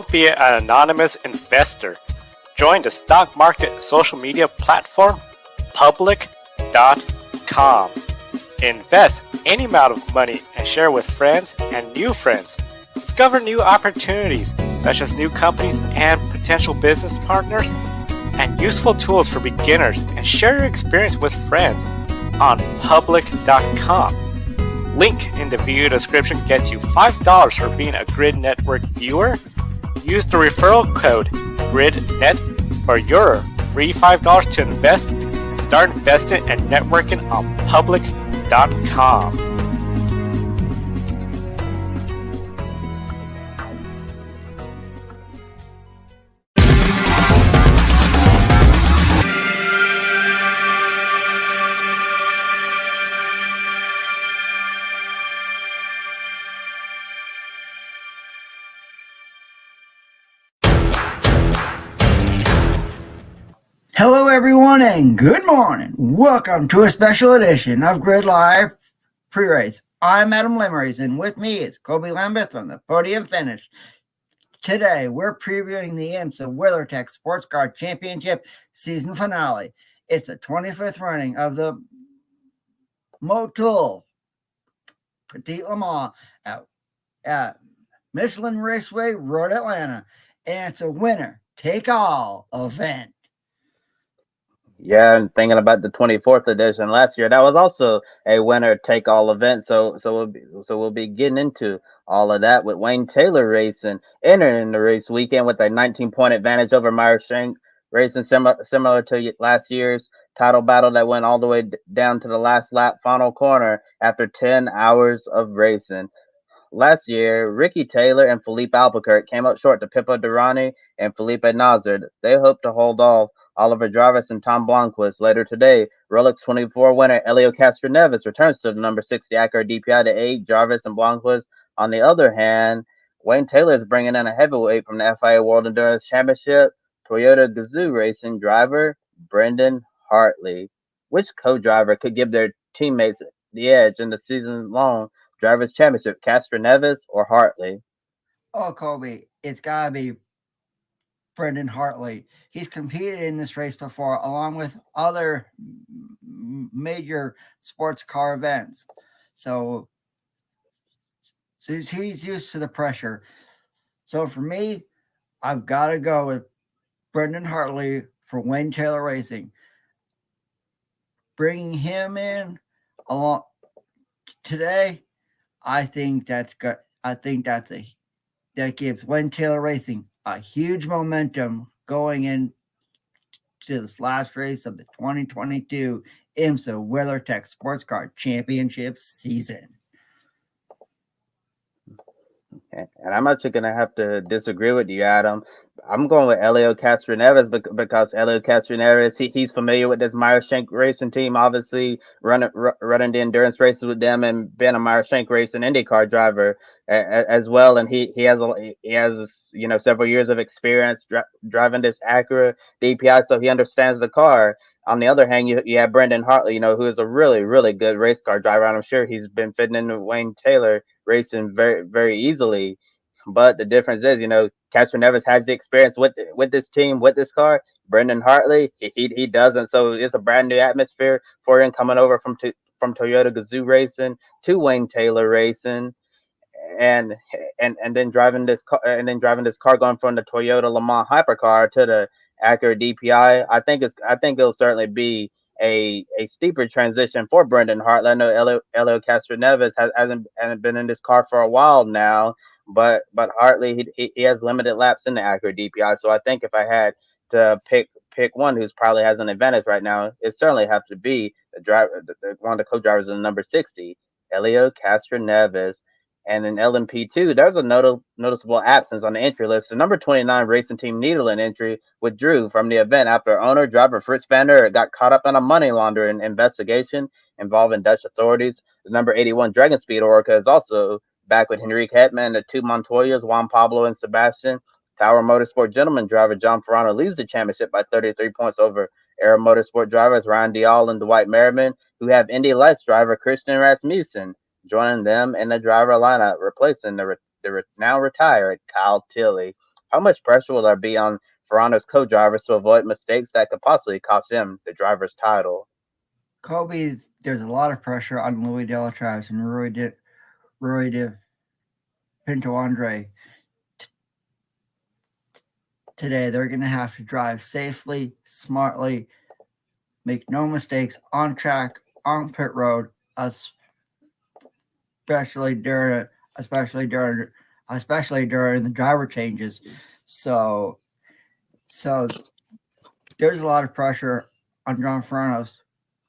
Don't be an anonymous investor. Join the stock market social media platform public.com. Invest any amount of money and share with friends and new friends. Discover new opportunities, such as new companies and potential business partners, and useful tools for beginners, and share your experience with friends on public.com. Link in the video description gets you $5 for being a Grid Network viewer. Use the referral code GRIDnet for your free $5 to invest and start investing and networking on public.com. Hello everyone and good morning. Welcome to a special edition of Grid Live Pre-Race. I'm Adam Lemerise, and with me is Kobe Lambeth from the Podium Finish. Today we're previewing the IMSA WeatherTech Sports Car Championship season finale. It's the 25th running of the Motul Petit Le Mans at Michelin Raceway Road, Atlanta, and it's a winner-take-all event. Yeah, and thinking about the 24th edition last year, that was also a winner-take-all event. So we'll be getting into all of that with Wayne Taylor Racing entering the race weekend with a 19-point advantage over Meyer Shank Racing, similar to last year's title battle that went all the way down to the last lap final corner after 10 hours of racing. Last year, Ricky Taylor and Felipe Albuquerque came up short to Pippo Durrani and Felipe Nazar. They hope to hold off Oliver Jarvis and Tom Blomqvist later today. Rolex 24 winner Helio Castroneves returns to the number 60 Acura DPI to aid Jarvis and Blomqvist. On the other hand, Wayne Taylor is bringing in a heavyweight from the FIA World Endurance Championship, Toyota Gazoo Racing driver Brendan Hartley. Which co-driver could give their teammates the edge in the season-long Drivers' Championship, Castroneves or Hartley? Oh, Kobe, it's got to be Brendan Hartley. He's competed in this race before, along with other major sports car events. So he's used to the pressure. So for me, I've got to go with Brendan Hartley for Wayne Taylor Racing. Bringing him in along today, I think that's good. I think that gives Wayne Taylor Racing a huge momentum going into this last race of the 2022 IMSA WeatherTech Sports Car Championship season. And I'm actually going to have to disagree with you, Adam. I'm going with Helio Castroneves because Helio Castroneves, he's familiar with this Meyer Shank Racing team, obviously running the endurance races with them and being a Meyer Shank Racing IndyCar driver as well. And he has several years of experience driving this Acura DPI, so he understands the car. On the other hand, you have Brendan Hartley, who is a really, really good race car driver, and I'm sure he's been fitting into Wayne Taylor Racing very, very easily. But the difference is, Castroneves has the experience with this team, with this car. Brendan Hartley, he doesn't. So it's a brand new atmosphere for him coming over from Toyota Gazoo Racing to Wayne Taylor Racing, and then driving this car, going from the Toyota Le Mans hypercar to the Acura DPI. I think it'll certainly be a steeper transition for Brendan Hartley. I know Helio Castroneves hasn't been in this car for a while now, but Hartley he has limited laps in the Acura DPI. So I think if I had to pick one who's probably has an advantage right now, it certainly have to be the driver, one of the co-drivers in the number 60, Helio Castroneves. And in LMP2, there's a noticeable absence on the entry list. The number 29 Racing Team Nederland entry withdrew from the event after owner-driver Fritz van der got caught up in a money laundering investigation involving Dutch authorities. The number 81 Dragon Speed Orca is also back with Henrique Hetman, the two Montoyas, Juan Pablo and Sebastian. Tower Motorsport Gentleman driver John Ferrano leads the championship by 33 points over Aero Motorsport drivers Ryan Dial and Dwight Merriman, who have Indy Lights driver Christian Rasmussen joining them in the driver lineup, replacing the now retired Kyle Tilley. how much pressure will there be on Ferrano's co-drivers to avoid mistakes that could possibly cost him the driver's title? Kobe, there's a lot of pressure on Louis Delatraves and Rui de Pinto Andre. Today, they're going to have to drive safely, smartly, make no mistakes on track, on pit road, especially during the driver changes. So there's a lot of pressure on John Ferrano's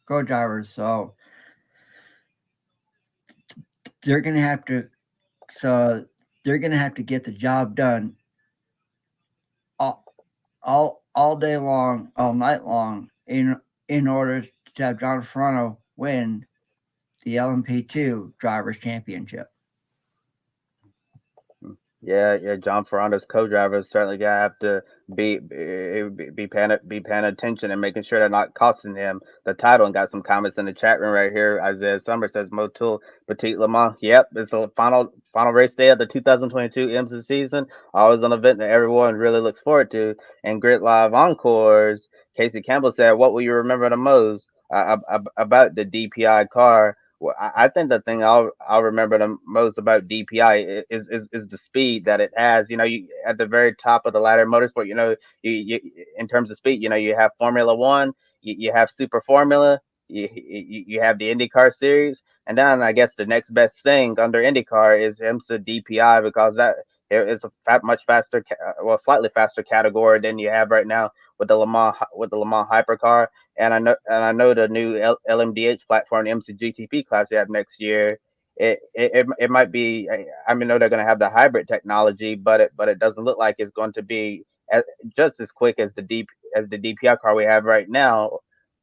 co-drivers. So they're going to have to get the job done all day long, all night long, in order to have John Ferrano win the LMP2 Drivers' Championship. Yeah. John Ferrando's co-drivers certainly gonna have to be paying attention and making sure they're not costing him the title. And got some comments in the chat room right here. Isaiah Summers says Motul Petit Le Mans. Yep, it's the final race day of the 2022 IMSA season. Always an event that everyone really looks forward to. And Grid Live Encores, Casey Campbell said, "What will you remember the most about the DPI car?" Well, I think the thing I'll remember the most about DPI is the speed that it has. You at the very top of the ladder in motorsport. You in terms of speed. You have Formula One, you have Super Formula, you have the IndyCar series, and then I guess the next best thing under IndyCar is IMSA DPI, because that is a much faster, slightly faster category than you have right now with the Le Mans hypercar. And I know the new LMDH platform, the IMSA GTP class they have next year. It might be. I know they're going to have the hybrid technology, but it doesn't look like it's going to be just as quick as the DPI car we have right now.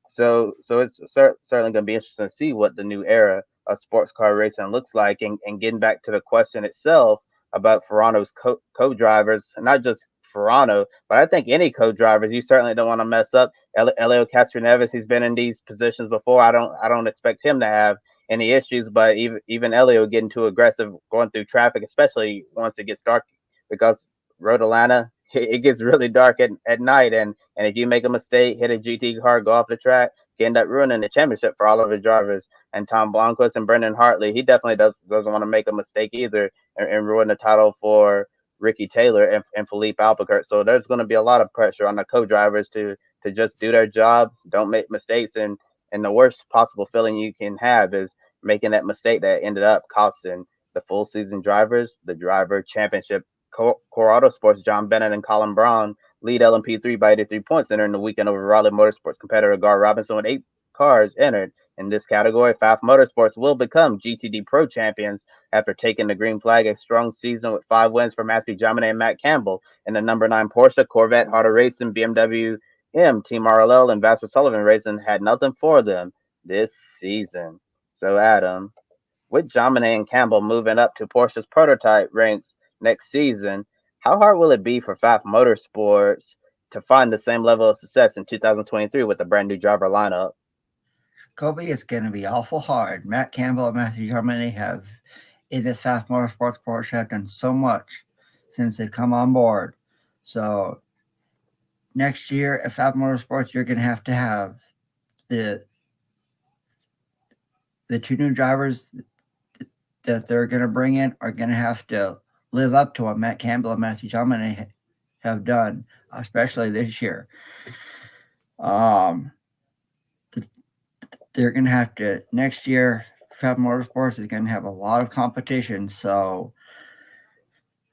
So it's certainly going to be interesting to see what the new era of sports car racing looks like. And getting back to the question itself about Ferrano's co-drivers, not just Ferrano, but I think any co-drivers, you certainly don't want to mess up. Elio Castroneves, he's been in these positions before. I don't expect him to have any issues, but even Elio getting too aggressive going through traffic, especially once it gets dark, because Road Atlanta, it gets really dark at night, and if you make a mistake, hit a GT car, go off the track, you end up ruining the championship for all of the drivers. And Tom Blomqvist and Brendan Hartley, he definitely doesn't want to make a mistake either and ruin the title for Ricky Taylor and Philippe Albuquerque. So there's going to be a lot of pressure on the co-drivers to just do their job, don't make mistakes, and the worst possible feeling you can have is making that mistake that ended up costing the full season drivers the driver championship. Core Autosports, John Bennett and Colin Braun lead LMP3 by 83 points, entering the weekend over Raleigh Motorsports competitor Gar Robinson with 8 cars entered. In this category, Pfaff Motorsports will become GTD Pro champions after taking the green flag. A strong season with 5 wins for Matthew Jomine and Matt Campbell in the number 9 Porsche, Corvette, Harder Racing, BMW M, Team RLL, and Vassar Sullivan Racing had nothing for them this season. So, Adam, with Jomine and Campbell moving up to Porsche's prototype ranks next season, how hard will it be for Pfaff Motorsports to find the same level of success in 2023 with a brand new driver lineup? Kobe, it's going to be awful hard. Matt Campbell and Matthew Jomine have, in this Pfaff Motorsports Porsche, have done so much since they've come on board. So next year at Pfaff Motorsports, you're going to have the 2 new drivers that they're going to bring in are going to have to live up to what Matt Campbell and Matthew Jomine have done, especially this year. They're going to have to, next year, Pfaff Motorsports is going to have a lot of competition, so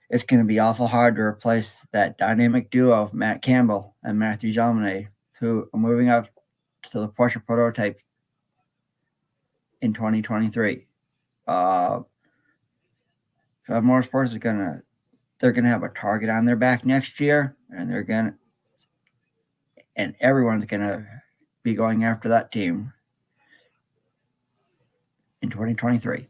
it's going to be awful hard to replace that dynamic duo of Matt Campbell and Matthew Jomine, who are moving up to the Porsche prototype in 2023. Pfaff Motorsports is they're gonna have a target on their back next year, and everyone's gonna be going after that team in 2023.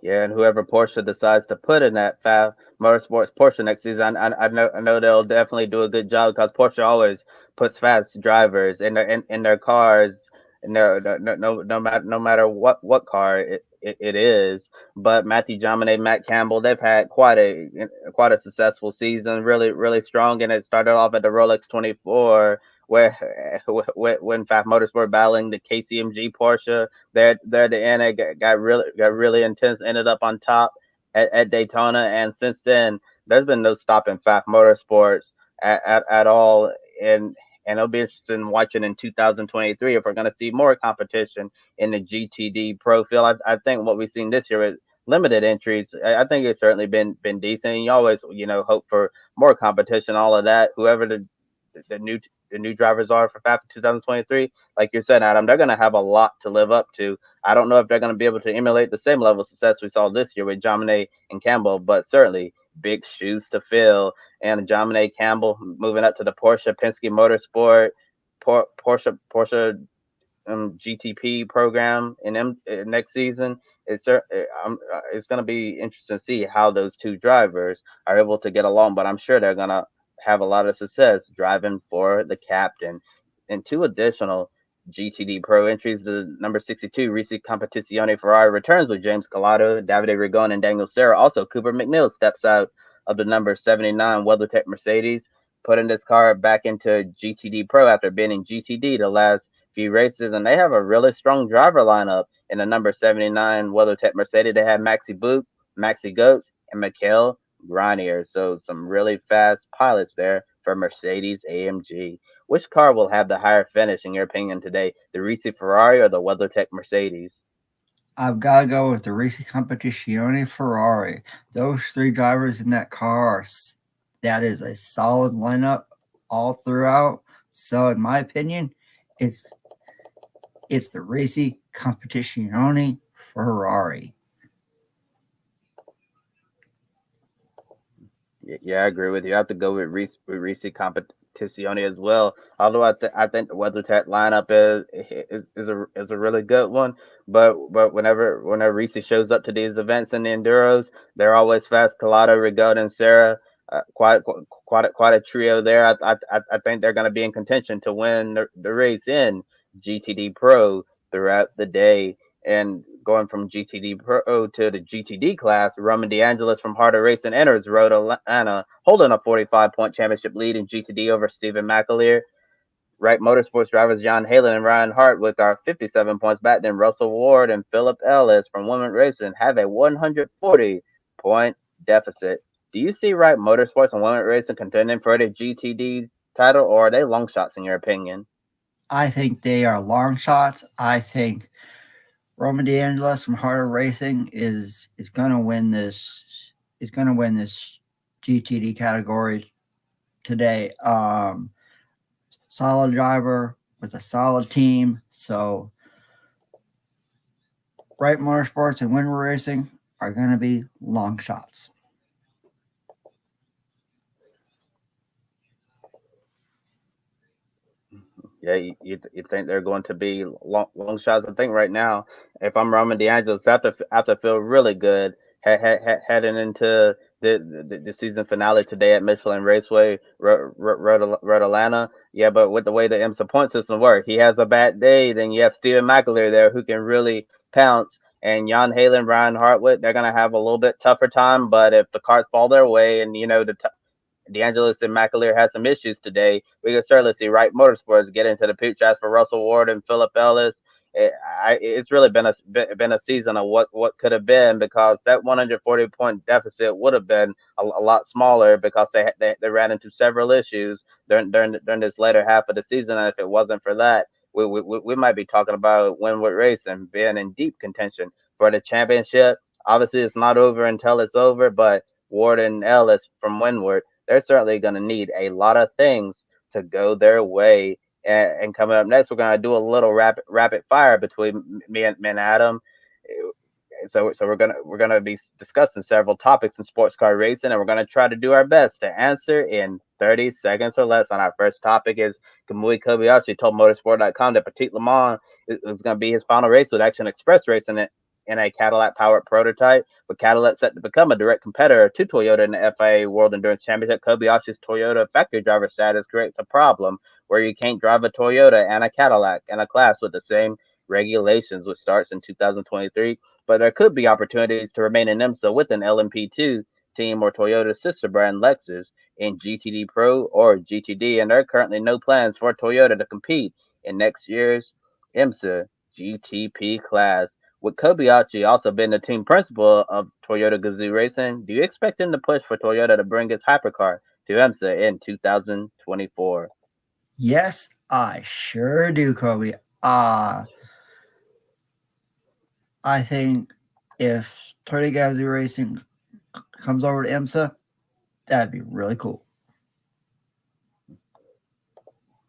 Yeah, and whoever Porsche decides to put in that Pfaff Motorsports Porsche next season, I know they'll definitely do a good job, because Porsche always puts fast drivers in their cars, and no matter what car it it is. But Matthew Jomine, Matt Campbell, they've had quite a successful season, really strong, and it started off at the Rolex 24. Where when Faf Motorsport battling the KCMG Porsche, there at the end it got really intense. Ended up on top at Daytona, and since then there's been no stopping Faf Motorsports at all. And it'll be interesting watching in 2023 if we're going to see more competition in the GTD Pro field. I think what we've seen this year with limited entries, I think it's certainly been decent. And you always hope for more competition, all of that. Whoever the new the new drivers are for FAFA 2023, like you said, Adam, they're going to have a lot to live up to. I don't know if they're going to be able to emulate the same level of success we saw this year with Jomine and Campbell, but certainly big shoes to fill. And Jomine Campbell moving up to the Porsche Penske Motorsport Porsche GTP program in next season. It's going to be interesting to see how those two drivers are able to get along, but I'm sure they're going to have a lot of success driving for the captain. And two additional GTD Pro entries, the number 62 Risi Competizione Ferrari returns with James Calado, Davide Rigon, and Daniel Serra. Also, Cooper McNeil steps out of the number 79 WeatherTech Mercedes, putting this car back into GTD Pro after being in GTD the last few races. And they have a really strong driver lineup in the number 79 WeatherTech Mercedes. They have Maxi Boot, Maxi Goetz, and Mikhail Granier. So some really fast pilots there for Mercedes AMG. Which car will have the higher finish, in your opinion, today? The Risi Ferrari or the WeatherTech Mercedes? I've got to go with the Risi Competizione Ferrari. Those three drivers in that car, that is a solid lineup all throughout. So, in my opinion, it's the Risi Competizione Ferrari. Yeah, I agree with you. I have to go with Risi Competizione as well. Although I think the WeatherTech lineup is a really good one. But whenever Risi shows up to these events in the enduros, they're always fast. Collado, Rigaud, and Sarah, quite a trio there. I think they're going to be in contention to win the race in GTD Pro throughout the day. And going from GTD Pro to the GTD class, Roman DeAngelis from Harder Racing enters Road Atlanta, holding a 45-point championship lead in GTD over Stephen McAleer. Wright Motorsports drivers John Halen and Ryan Hartwick are 57 points back. Then Russell Ward and Philip Ellis from Women Racing have a 140-point deficit. Do you see Wright Motorsports and Women Racing contending for the GTD title, or are they long shots in your opinion? I think they are long shots. I think Roman DeAngelis from Harder Racing is going to win this. Is going to win this GTD category today. Solid driver with a solid team. So, Wright Motorsports and Winter Racing are going to be long shots. Yeah, you think they're going to be long shots? I think right now, if I'm Roman DeAngelis, I have to feel really good heading into the season finale today at Michelin Raceway, Road Atlanta. Yeah, but with the way the IMSA point system works, he has a bad day, then you have Stephen McAleer there who can really pounce. And Jan Halen, Brian Hartwick, they're going to have a little bit tougher time. But if the cards fall their way and, DeAngelis and McAleer had some issues today, we could certainly see Wright Motorsports get into the pit chats for Russell Ward and Philip Ellis. It's really been a season of what could have been, because that 140-point deficit would have been a lot smaller, because they ran into several issues during this later half of the season. And if it wasn't for that, we might be talking about Winwood Racing being in deep contention for the championship. Obviously, it's not over until it's over, but Ward and Ellis from Winwood, they're certainly going to need a lot of things to go their way. And coming up next, we're going to do a little rapid fire between me and Adam. So we're gonna be discussing several topics in sports car racing, and we're gonna try to do our best to answer in 30 seconds or less. On our first topic is Kamui Kobayashi told Motorsport.com that Petit Le Mans is going to be his final race with Action Express Racing in a Cadillac-powered prototype, with Cadillac set to become a direct competitor to Toyota in the FIA World Endurance Championship. Kobayashi's Toyota factory driver status creates a problem where you can't drive a Toyota and a Cadillac in a class with the same regulations, which starts in 2023. but there could be opportunities to remain in IMSA with an LMP2 team or Toyota's sister brand Lexus in GTD Pro or GTD, and there are currently no plans for Toyota to compete in next year's IMSA GTP class. With Kobayashi also being the team principal of Toyota Gazoo Racing, do you expect him to push for Toyota to bring its hypercar to IMSA in 2024? Yes, I sure do, Kobe. I think if Toyota Gazoo Racing comes over to IMSA, that'd be really cool.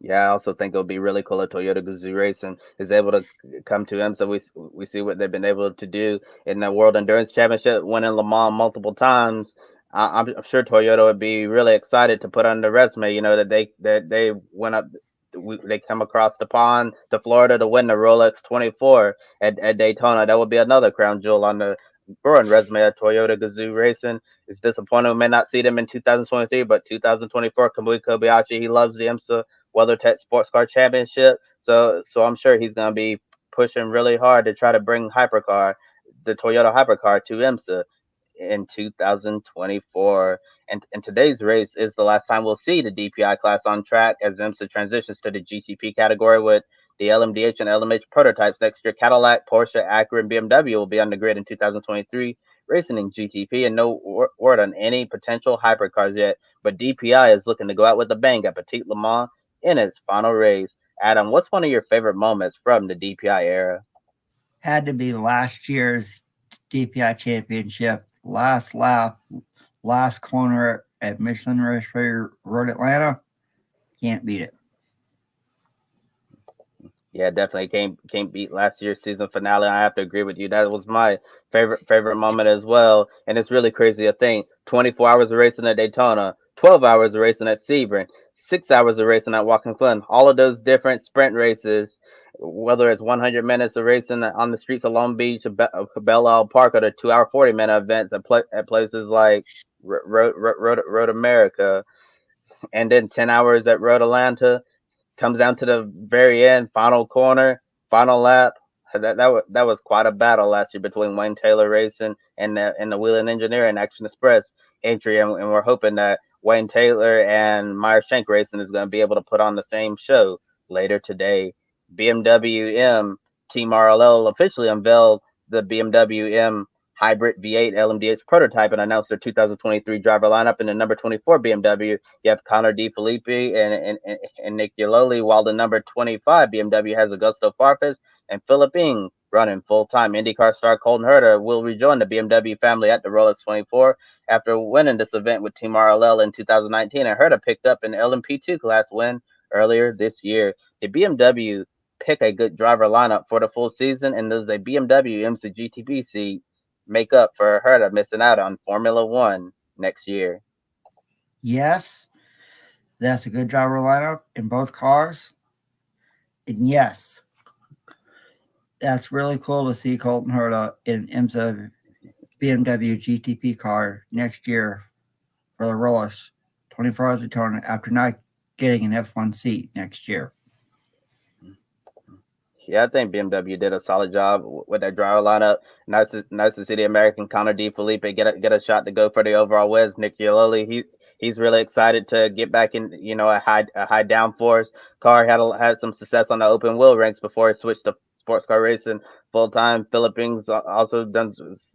Yeah, I also think it'll be really cool if Toyota Gazoo Racing is able to come to IMSA. We see what they've been able to do in the World Endurance Championship, winning Le Mans multiple times. I'm sure Toyota would be really excited to put on the resume. You know that they went up, they come across the pond to Florida to win the Rolex 24 at Daytona. That would be another crown jewel on the growing resume of Toyota Gazoo Racing. It's disappointing we may not see them in 2023, but 2024, Kamui Kobayashi, he loves the IMSA WeatherTech Sports Car Championship. So I'm sure he's going to be pushing really hard to try to bring the Toyota hypercar to IMSA in 2024. And today's race is the last time we'll see the DPI class on track as IMSA transitions to the GTP category with the LMDH and LMH prototypes next year. Cadillac, Porsche, Acura, and BMW will be on the grid in 2023, racing in GTP, and no word on any potential hypercars yet. But DPI is looking to go out with a bang at Petit Le Mans in its final race. Adam, what's one of your favorite moments from the DPI era? Had to be last year's DPI championship, last lap, last corner at Michelin Raceway Road Atlanta. Can't beat it. Yeah, definitely can't beat last year's season finale. I have to agree with you. That was my favorite moment as well. And it's really crazy to think 24 hours of racing at Daytona, 12 hours of racing at Sebring, 6 hours of racing at Watkins Glen. All of those different sprint races, whether it's 100 minutes of racing on the streets of Long Beach, Belle Isle Park, or the 2 hour 40-minute events at places like Road America, and then 10 hours at Road Atlanta. Comes down to the very end, final corner, final lap. That was quite a battle last year between Wayne Taylor Racing and the Wheeling Engineering Action Express entry, and we're hoping that Wayne Taylor and Meyer Shank Racing is going to be able to put on the same show later today. BMW M Team RLL officially unveiled the BMW M Hybrid V8 LMDH prototype and announced their 2023 driver lineup. In the number 24 BMW, you have Connor D. Filippi and Nick Yaloli, while the number 25 BMW has Augusto Farfus and Philip Ing running full-time. IndyCar star Colton Herta will rejoin the BMW family at the Rolex 24 after winning this event with Team RLL in 2019, and Herta picked up an LMP2 class win earlier this year. The BMW pick a good driver lineup for the full season, and does a BMW IMSA GTP seat make up for Herta missing out on Formula One next year? Yes, that's a good driver lineup in both cars. And yes, that's really cool to see Colton Herta in IMSA BMW GTP car next year for the Rolex 24 Hours Daytona after not getting an F1 seat next year. Yeah, I think BMW did a solid job with that driver lineup. Nice to see the American Connor D. Felipe get a shot to go for the overall wins. Nick Yaloli, he's really excited to get back in, a high downforce car. Had some success on the open wheel ranks before he switched to sports car racing full time. Philippines also done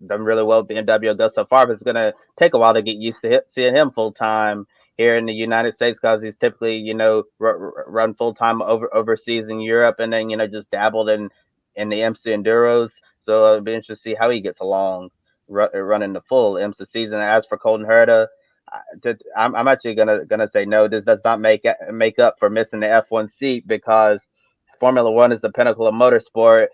really well. BMW Augusto Farb is gonna take a while to get used to seeing him full time here in the United States, because he's typically, run full time overseas in Europe, and then just dabbled in the IMSA Enduros. So it'll be interesting to see how he gets along running the full IMSA season. As for Colton Herta, I'm actually gonna say no. This does not make up for missing the F1 seat, because Formula One is the pinnacle of motorsport,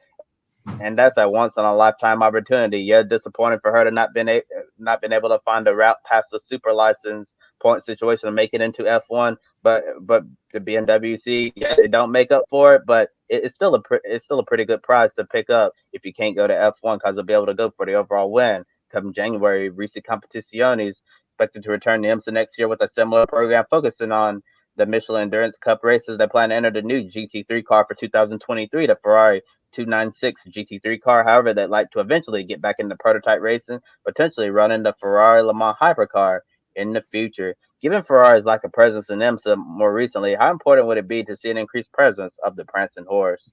and that's a once in a lifetime opportunity. Yeah, disappointing for her to not been able to find a route past the super license point situation to make it into F1. But the BMW seat, yeah, they don't make up for it, but it's still a pretty good prize to pick up if you can't go to F1, because they'll be able to go for the overall win come January. Risi Competizione expected to return to IMSA next year with a similar program focusing on the Michelin Endurance Cup races. They plan to enter the new GT3 car for 2023, the Ferrari 296 GT3 car. However, they'd like to eventually get back into prototype racing, potentially running the Ferrari Le Mans hypercar in the future. Given Ferrari's lack of presence in IMSA more recently, how important would it be to see an increased presence of the prancing horse?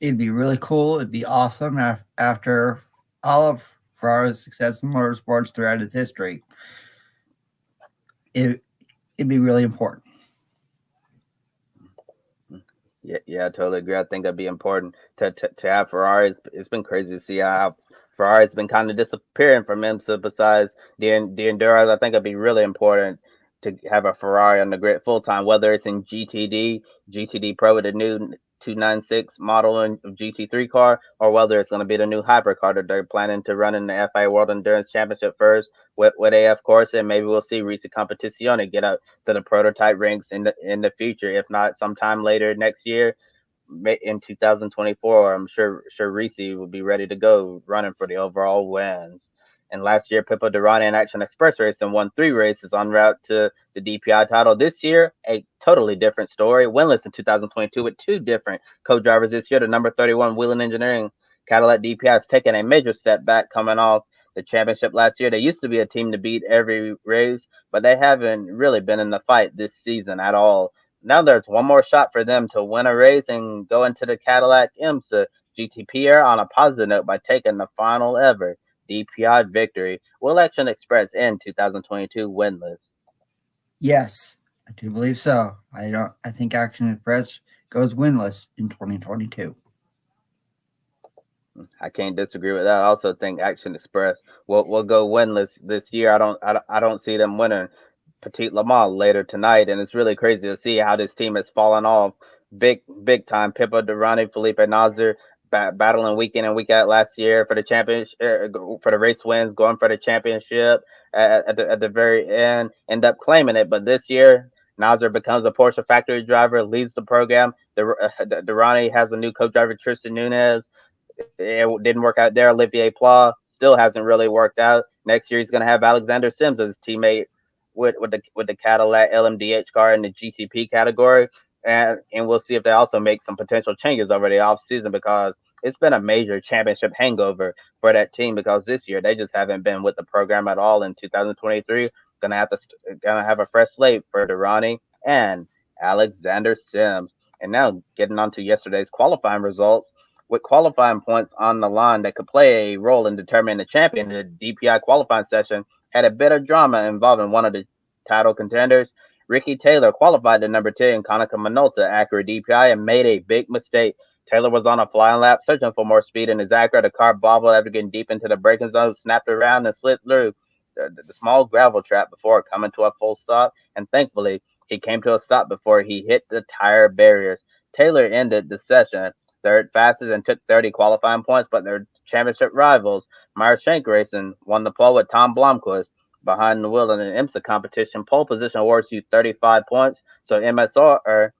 It'd be really cool. It'd be awesome after all of Ferrari's success in motorsports throughout its history. It'd be really important. Yeah, I totally agree. I think it'd be important to have Ferrari. It's been crazy to see how Ferrari's been kind of disappearing from IMSA. Besides the Enduros, I think it'd be really important to have a Ferrari on the grid full time, whether it's in GTD Pro with the new 296 model of GT3 car, or whether it's going to be the new hypercar that they're planning to run in the FIA World Endurance Championship first with AF Corsa, and maybe we'll see Risi Competizione get up to the prototype ranks in the future, if not sometime later next year in 2024. I'm sure Reese will be ready to go running for the overall wins. And last year, Pippo Durrani and Action Express Racing won 3 races en route to the DPI title. This year, a totally different story. Winless in 2022 with 2 different co-drivers this year. The number 31 Whelen Engineering Cadillac DPI has taken a major step back coming off the championship last year. They used to be a team to beat every race, but they haven't really been in the fight this season at all. Now there's one more shot for them to win a race and go into the Cadillac IMSA GTP era on a positive note by taking the final ever DPI victory. Will Action Express in 2022 winless? Yes, I do believe so. I think Action Express goes winless in 2022. I can't disagree with that. I also think Action Express will go winless this year. I don't see them winning Petit Le Mans later tonight, and it's really crazy to see how this team has fallen off big time. Pippo Durrani, Felipe Nasr battling week in and week out last year for the championship, for the race wins, going for the championship at the very end up claiming it. But this year, Nasr becomes a Porsche factory driver, leads the program. Durrani has a new co-driver, Tristan Nunez. It didn't work out there. Olivier Pla still hasn't really worked out. Next year, he's going to have Alexander Sims as his teammate with the Cadillac LMDH car in the GTP category, and we'll see if they also make some potential changes over the off season, because it's been a major championship hangover for that team, because this year they just haven't been with the program at all. In 2023, gonna have a fresh slate for Durrani and Alexander Sims. And now getting on to yesterday's qualifying results. With qualifying points on the line that could play a role in determining the champion, the DPI qualifying session had a bit of drama involving one of the title contenders. Ricky Taylor qualified to number 10, Konica Minolta Acura DPI, and made a big mistake. Taylor was on a flying lap, searching for more speed in his Acura. The car bobbled after getting deep into the braking zone, snapped around, and slid through the small gravel trap before coming to a full stop. And thankfully, he came to a stop before he hit the tire barriers. Taylor ended the session third fastest and took 30 qualifying points, but their championship rivals, Meyer Shank Racing, won the pole with Tom Blomqvist behind the wheel in an IMSA competition. Pole position awards you 35 points, so MSR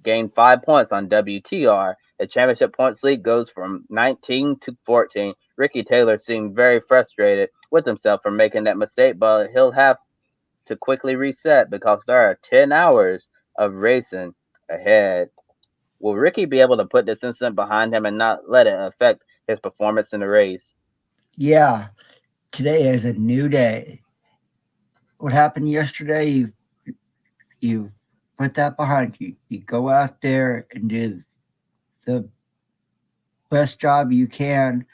gained 5 points on WTR. The championship points lead goes from 19 to 14. Ricky Taylor seemed very frustrated with himself for making that mistake, but he'll have to quickly reset because there are 10 hours of racing ahead. Will Ricky be able to put this incident behind him and not let it affect his performance in the race? Yeah, today is a new day. What happened yesterday, you put that behind you. You go out there and do the best job you can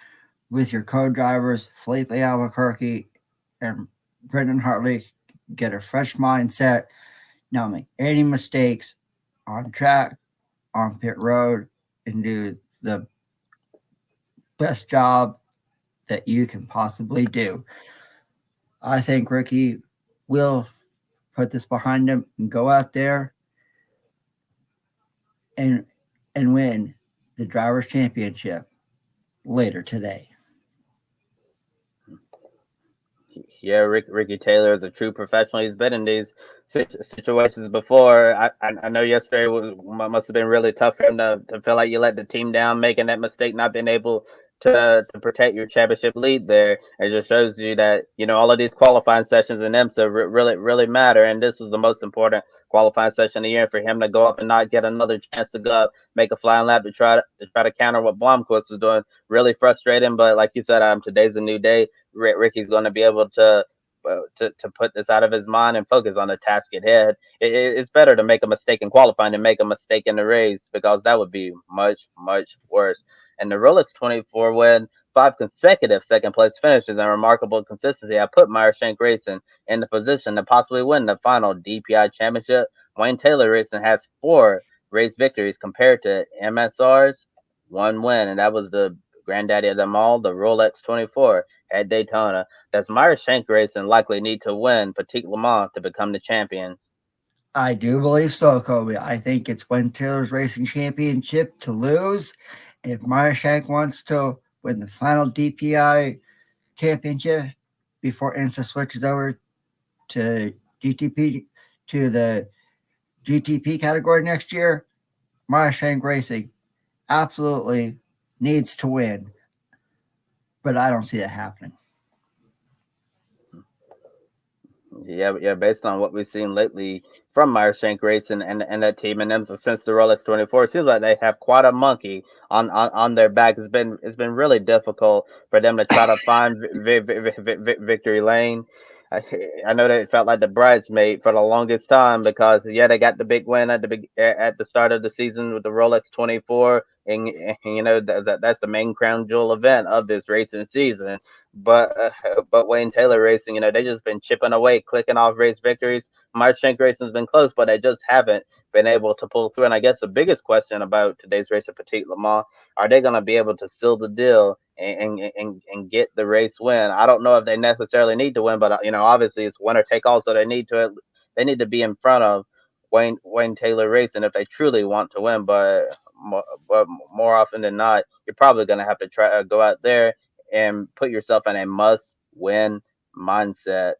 with your co-drivers, Felipe Albuquerque and Brendan Hartley. Get a fresh mindset, not make any mistakes on track, on pit road, and do the best job that you can possibly do. I think Ricky will put this behind him and go out there and win the Drivers' Championship later today. Yeah, Ricky Taylor is a true professional. He's been in these situations before. I know yesterday must have been really tough for him to feel like you let the team down, making that mistake, not being able to protect your championship lead there. It just shows you that, all of these qualifying sessions in IMSA really matter, and this was the most important qualifying session of the year for him to go up and not get another chance to go up, make a flying lap to try to counter what Blomqvist was doing. Really frustrating, but like you said, today's a new day. Ricky's going to be able to put this out of his mind and focus on the task at hand. It's better to make a mistake in qualifying than make a mistake in the race, because that would be much worse. And the Rolex 24 win, 5 consecutive second place finishes, and remarkable consistency have put Meyershank Racing in the position to possibly win the final DPI championship. Wayne Taylor Racing has 4 race victories compared to MSR's 1 win, and that was the granddaddy of them all, the Rolex 24 at Daytona. Does Meyershank Racing likely need to win Petit Le Mans to become the champions? I do believe so, Kobe. I think it's Wayne Taylor's Racing Championship to lose. If Meyershank wants to win the final DPI championship before IMSA switches over to GTP, to the GTP category next year, Meyershank Racing absolutely needs to win. But I don't see that happening. Yeah. Based on what we've seen lately from Meyershank Racing and that team and them since the Rolex 24, it seems like they have quite a monkey on their back. It's been really difficult for them to try to find victory lane. I know that it felt like the bridesmaid for the longest time, because they got the big win at the start of the season with the Rolex 24, and that's the main crown jewel event of this racing season. But Wayne Taylor Racing, they just been chipping away, clicking off race victories. Meyershank Racing's been close, but they just haven't been able to pull through. And I guess the biggest question about today's race at Petit Le Mans, are they going to be able to seal the deal and get the race win? I don't know if they necessarily need to win, but obviously it's winner take all, so they need to be in front of Wayne Taylor Racing if they truly want to win. But more often than not, you're probably going to have to try go out there and put yourself in a must-win mindset.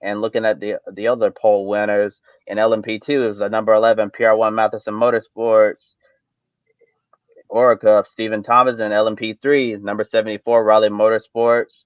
And looking at the other poll winners in LMP2 is the number 11 PR1 Matheson Motorsports Orica of Stephen Thomas, and LMP3 number 74 Raleigh Motorsports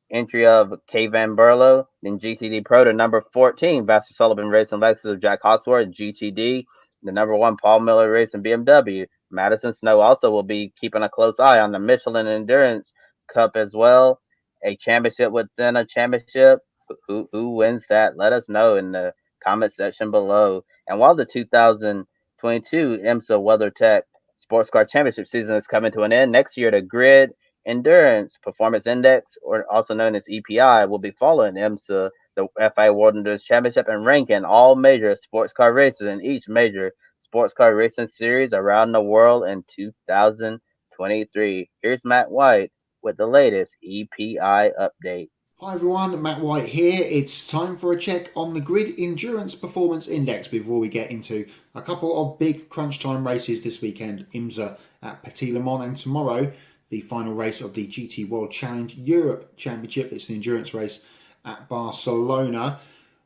entry of K. Van Berlo. Then GTD Pro to number 14 Vassar Sullivan Racing Lexus of Jack Hawksworth, GTD. The number 1 Paul Miller Racing BMW. Madison Snow also will be keeping a close eye on the Michelin Endurance Cup as well. A championship within a championship. Who wins that? Let us know in the comment section below. And while the 2022 IMSA WeatherTech Sports Car Championship season is coming to an end, next year the Grid Endurance Performance Index, or also known as EPI, will be following IMSA, the FIA World Endurance Championship, and ranking all major sports car races in each major sports car racing series around the world in 2023. Here's Matt White with the latest EPI update. Hi everyone, Matt White here. It's time for a check on the Grid Endurance Performance Index before we get into a couple of big crunch time races this weekend. IMSA at Petit Le Mans, and tomorrow the final race of the GT World Challenge Europe Championship. It's the endurance race at Barcelona,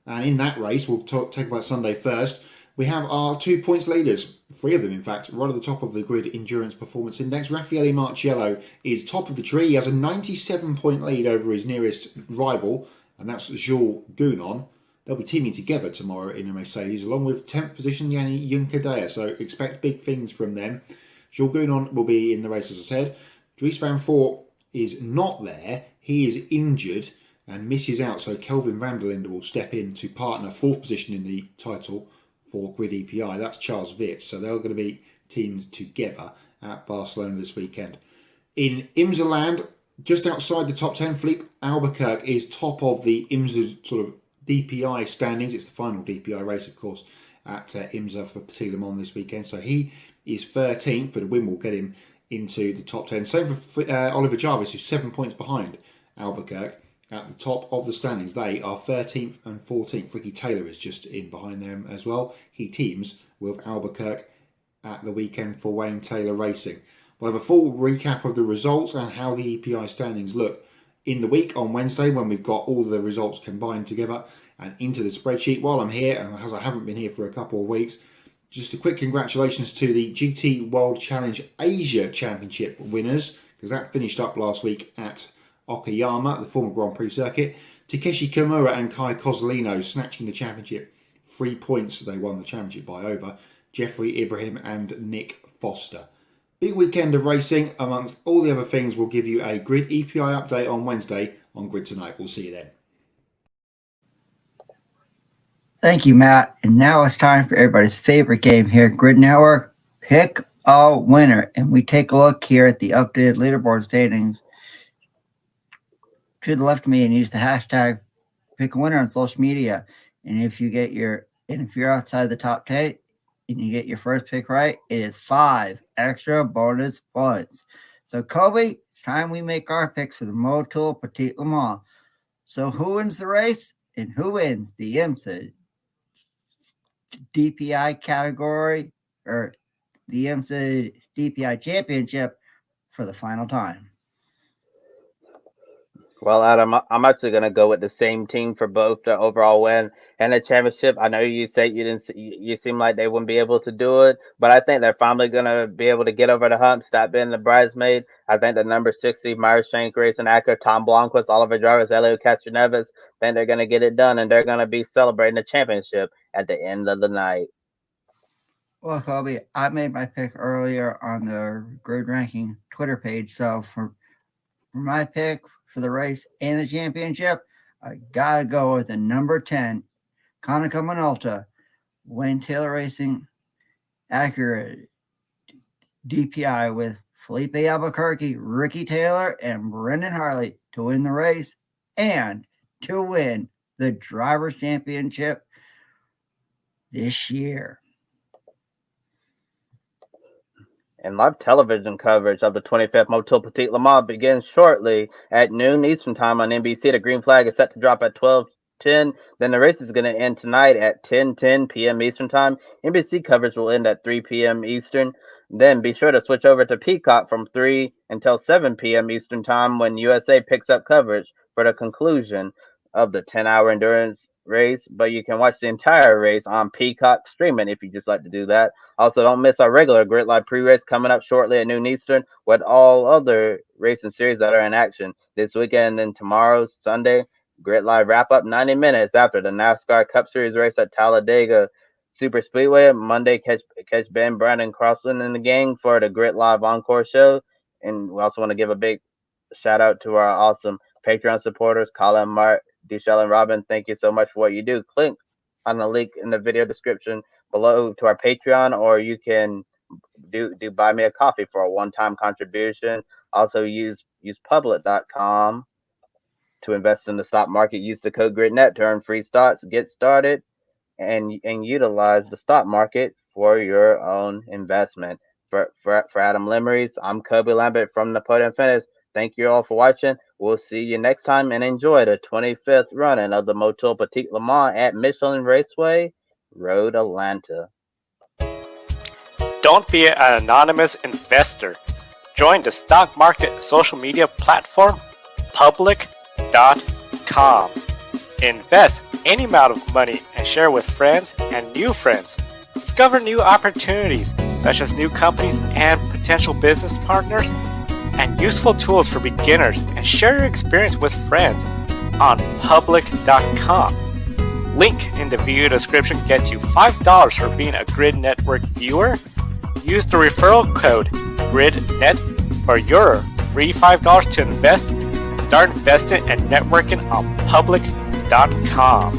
and in that race, we'll talk about Sunday first. We have our 2 points leaders, 3 of them in fact, right at the top of the Grid Endurance Performance Index. Raffaele Marciello is top of the tree. He has a 97-point lead over his nearest rival, and that's Jules Gounon. They'll be teaming together tomorrow in a Mercedes, along with 10th position Yanni Juncadea, so expect big things from them. Jules Gounon will be in the race, as I said. Dries Van Voort is not there. He is injured and misses out, so Kelvin van der Linde will step in to partner 4th position in the title for Grid EPI. That's Charles Vitz, so they're going to be teamed together at Barcelona this weekend. In IMSA land, just outside the top 10, Philippe Albuquerque is top of the IMSA sort of DPI standings. It's the final DPI race, of course, at IMSA for Petit Le Mans this weekend. So he is 13th, but the win will get him into the top 10. Same for Oliver Jarvis, who's 7 points behind Albuquerque at the top of the standings. They are 13th and 14th. Ricky Taylor is just in behind them as well. He teams with Albuquerque at the weekend for Wayne Taylor Racing. We'll have a full recap of the results and how the EPI standings look in the week on Wednesday, when we've got all the results combined together and into the spreadsheet. While I'm here, and as I haven't been here for a couple of weeks, just a quick congratulations to the GT World Challenge Asia Championship winners, because that finished up last week at Okayama, the former Grand Prix circuit. Takeshi Kimura and Kai Kozolino snatching the championship. 3 points they won the championship by over Jeffrey Ibrahim and Nick Foster. Big weekend of racing. Amongst all the other things, we'll give you a Grid EPI update on Wednesday on Grid Tonight. We'll see you then. Thank you, Matt. And now it's time for everybody's favorite game here at Grid Network, Pick a Winner. And we take a look here at the updated leaderboard standings. To the left of me, and use the hashtag Pick a Winner on social media. And if you're outside the top 10 and you get your first pick right, it is 5 extra bonus points. So, Kobe, it's time we make our picks for the Motul Petit Le Mans. So, who wins the race and who wins the IMSA DPI category or the IMSA DPI championship for the final time? Well, Adam, I'm actually going to go with the same team for both the overall win and the championship. I know you said you seem like they wouldn't be able to do it, but I think they're finally going to be able to get over the hump, stop being the bridesmaid. I think the number 60, Myers Shank Racing Acura, Tom Blomqvist, Oliver Jarvis, Elio Castroneves, think they're going to get it done, and they're going to be celebrating the championship at the end of the night. Well, Kobe, I made my pick earlier on the Grid Ranking Twitter page, so for my pick for the race and the championship, I gotta go with the number 10, Konica Minolta, Wayne Taylor Racing, Acura DPI with Felipe Albuquerque, Ricky Taylor, and Brendan Hartley to win the race and to win the Drivers' Championship this year. And live television coverage of the 25th Motul Petit Le Mans begins shortly at noon Eastern Time on NBC. The green flag is set to drop at 12:10. Then the race is going to end tonight at 10:10 p.m. Eastern Time. NBC coverage will end at 3 p.m. Eastern. Then be sure to switch over to Peacock from 3 until 7 p.m. Eastern Time when USA picks up coverage for the conclusion of the 10-hour endurance race. But you can watch the entire race on Peacock streaming if you just like to do that. Also, don't miss our regular Grid Live pre-race coming up shortly at noon Eastern with all other racing series that are in action this weekend. And tomorrow, Sunday, Grid Live wrap-up 90 minutes after the NASCAR Cup Series race at Talladega Super Speedway. Monday, catch Ben, Brandon Crossland and the gang for the Grid Live Encore show. And we also want to give a big shout-out to our awesome Patreon supporters, Colin, Mark, Deshell, and Robin. Thank you so much for what you do. Click on the link in the video description below to our Patreon, or you can do buy me a coffee for a one-time contribution. Also use public.com to invest in the stock market. Use the code GRIDnet to earn free stocks, get started, and utilize the stock market for your own investment. For Adam Lemerise, I'm Kobe Lambeth from the Podium Finish. Thank you all for watching. We'll see you next time, and enjoy the 25th running of the Motul Petit Le Mans at Michelin Raceway, Road Atlanta. Don't be an anonymous investor. Join the stock market social media platform, public.com. Invest any amount of money and share with friends and new friends. Discover new opportunities, such as new companies and potential business partners, and useful tools for beginners, and share your experience with friends on public.com. Link in the video description gets you $5 for being a Grid Network viewer. Use the referral code GRIDnet for your free $5 to invest and start investing and networking on public.com.